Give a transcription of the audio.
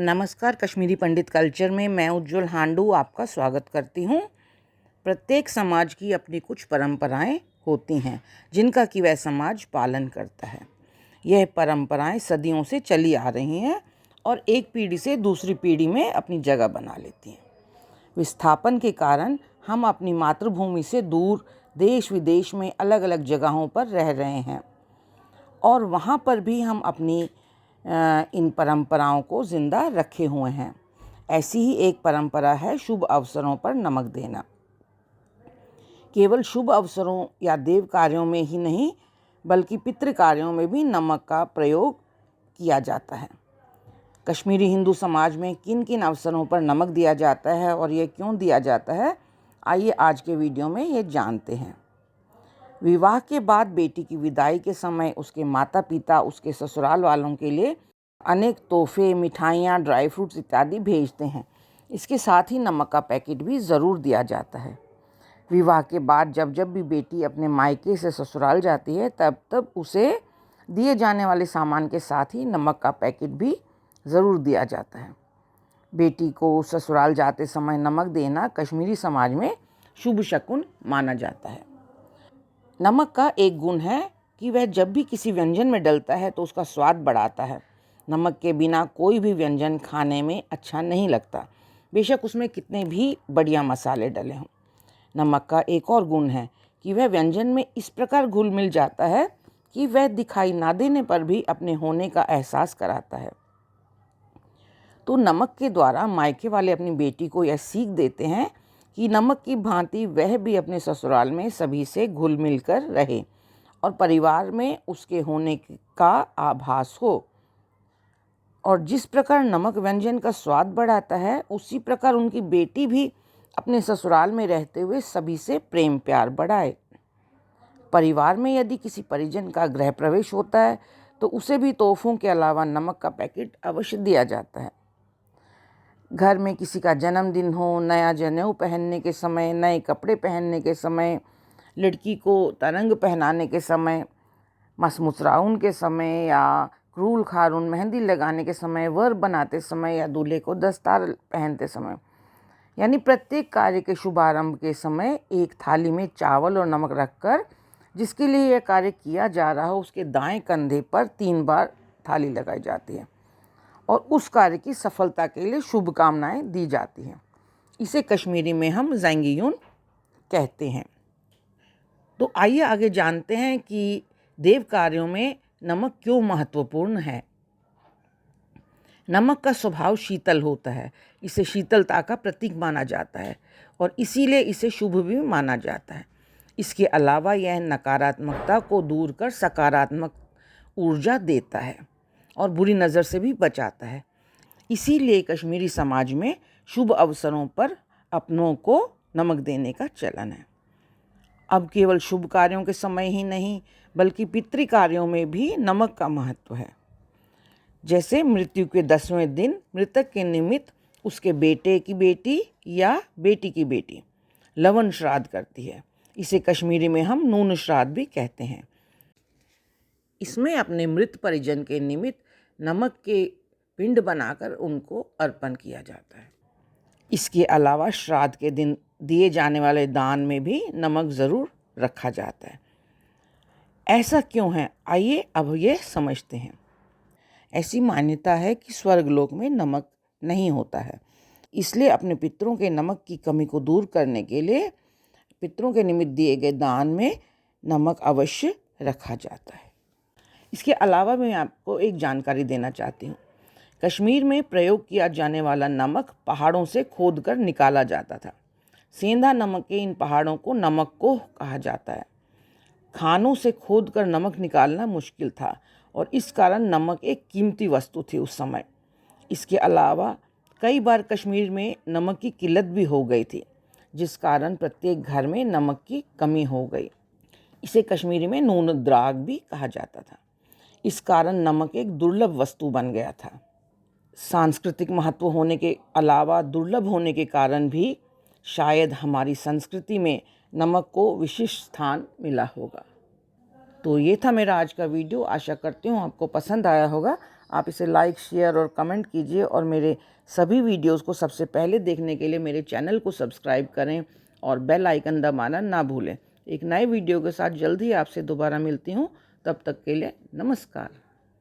नमस्कार, कश्मीरी पंडित कल्चर में मैं उज्जवल हांडू आपका स्वागत करती हूँ। प्रत्येक समाज की अपनी कुछ परंपराएं होती हैं जिनका कि वह समाज पालन करता है। यह परंपराएं सदियों से चली आ रही हैं और एक पीढ़ी से दूसरी पीढ़ी में अपनी जगह बना लेती हैं। विस्थापन के कारण हम अपनी मातृभूमि से दूर देश विदेश में अलग अलग जगहों पर रह रहे हैं और वहाँ पर भी हम अपनी इन परंपराओं को ज़िंदा रखे हुए हैं। ऐसी ही एक परंपरा है शुभ अवसरों पर नमक देना। केवल शुभ अवसरों या देव कार्यों में ही नहीं बल्कि पितृ कार्यों में भी नमक का प्रयोग किया जाता है। कश्मीरी हिंदू समाज में किन किन अवसरों पर नमक दिया जाता है और ये क्यों दिया जाता है, आइए आज के वीडियो में ये जानते हैं। विवाह के बाद बेटी की विदाई के समय उसके माता पिता उसके ससुराल वालों के लिए अनेक तोहफे, मिठाइयाँ, ड्राई फ्रूट्स इत्यादि भेजते हैं। इसके साथ ही नमक का पैकेट भी ज़रूर दिया जाता है। विवाह के बाद जब जब भी बेटी अपने मायके से ससुराल जाती है तब तब उसे दिए जाने वाले सामान के साथ ही नमक का पैकेट भी ज़रूर दिया जाता है। बेटी को ससुराल जाते समय नमक देना कश्मीरी समाज में शुभ शकुन माना जाता है। नमक का एक गुण है कि वह जब भी किसी व्यंजन में डलता है तो उसका स्वाद बढ़ाता है। नमक के बिना कोई भी व्यंजन खाने में अच्छा नहीं लगता, बेशक उसमें कितने भी बढ़िया मसाले डले हों। नमक का एक और गुण है कि वह व्यंजन में इस प्रकार घुल मिल जाता है कि वह दिखाई ना देने पर भी अपने होने का एहसास कराता है। तो नमक के द्वारा मायके वाले अपनी बेटी को यह सीख देते हैं कि नमक की भांति वह भी अपने ससुराल में सभी से घुल मिल कर रहे और परिवार में उसके होने का आभास हो। और जिस प्रकार नमक व्यंजन का स्वाद बढ़ाता है, उसी प्रकार उनकी बेटी भी अपने ससुराल में रहते हुए सभी से प्रेम प्यार बढ़ाए। परिवार में यदि किसी परिजन का गृह प्रवेश होता है तो उसे भी तोहफों के अलावा नमक का पैकेट अवश्य दिया जाता है। घर में किसी का जन्मदिन हो, नया जनेऊ पहनने के समय, नए कपड़े पहनने के समय, लड़की को तरंग पहनाने के समय, मसमुसराउन के समय या क्रूल खारून मेहंदी लगाने के समय, वर बनाते समय या दूल्हे को दस्तार पहनते समय, यानी प्रत्येक कार्य के शुभारंभ के समय एक थाली में चावल और नमक रखकर जिसके लिए यह कार्य किया जा रहा हो उसके दाएं कंधे पर 3 बार थाली लगाई जाती है और उस कार्य की सफलता के लिए शुभकामनाएं दी जाती हैं। इसे कश्मीरी में हम ज़ैंगियून कहते हैं। तो आइए आगे जानते हैं कि देव कार्यों में नमक क्यों महत्वपूर्ण है। नमक का स्वभाव शीतल होता है, इसे शीतलता का प्रतीक माना जाता है और इसीलिए इसे शुभ भी माना जाता है। इसके अलावा यह नकारात्मकता को दूर कर सकारात्मक ऊर्जा देता है और बुरी नज़र से भी बचाता है। इसीलिए कश्मीरी समाज में शुभ अवसरों पर अपनों को नमक देने का चलन है। अब केवल शुभ कार्यों के समय ही नहीं बल्कि पितृ कार्यों में भी नमक का महत्व है। जैसे मृत्यु के 10वें दिन मृतक के निमित्त उसके बेटे की बेटी या बेटी की बेटी लवन श्राद्ध करती है। इसे कश्मीरी में हम नून श्राद्ध भी कहते हैं। इसमें अपने मृत परिजन के निमित्त नमक के पिंड बनाकर उनको अर्पण किया जाता है। इसके अलावा श्राद्ध के दिन दिए जाने वाले दान में भी नमक ज़रूर रखा जाता है। ऐसा क्यों है, आइए अब ये समझते हैं। ऐसी मान्यता है कि स्वर्गलोक में नमक नहीं होता है, इसलिए अपने पितरों के नमक की कमी को दूर करने के लिए पितरों के निमित्त दिए गए दान में नमक अवश्य रखा जाता है। इसके अलावा मैं आपको एक जानकारी देना चाहती हूँ। कश्मीर में प्रयोग किया जाने वाला नमक पहाड़ों से खोदकर निकाला जाता था। सेंधा नमक के इन पहाड़ों को नमक कोह कहा जाता है। खानों से खोदकर नमक निकालना मुश्किल था और इस कारण नमक एक कीमती वस्तु थी उस समय। इसके अलावा कई बार कश्मीर में नमक की किल्लत भी हो गई थी, जिस कारण प्रत्येक घर में नमक की कमी हो गई। इसे कश्मीरी में नून द्राग भी कहा जाता था। इस कारण नमक एक दुर्लभ वस्तु बन गया था। सांस्कृतिक महत्व होने के अलावा दुर्लभ होने के कारण भी शायद हमारी संस्कृति में नमक को विशिष्ट स्थान मिला होगा। तो ये था मेरा आज का वीडियो। आशा करती हूँ आपको पसंद आया होगा। आप इसे लाइक, शेयर और कमेंट कीजिए और मेरे सभी वीडियोस को सबसे पहले देखने के लिए मेरे चैनल को सब्सक्राइब करें और बेल आइकन दबाना ना भूलें। एक नए वीडियो के साथ जल्द ही आपसे दोबारा मिलती हूँ। तब तक के लिए नमस्कार।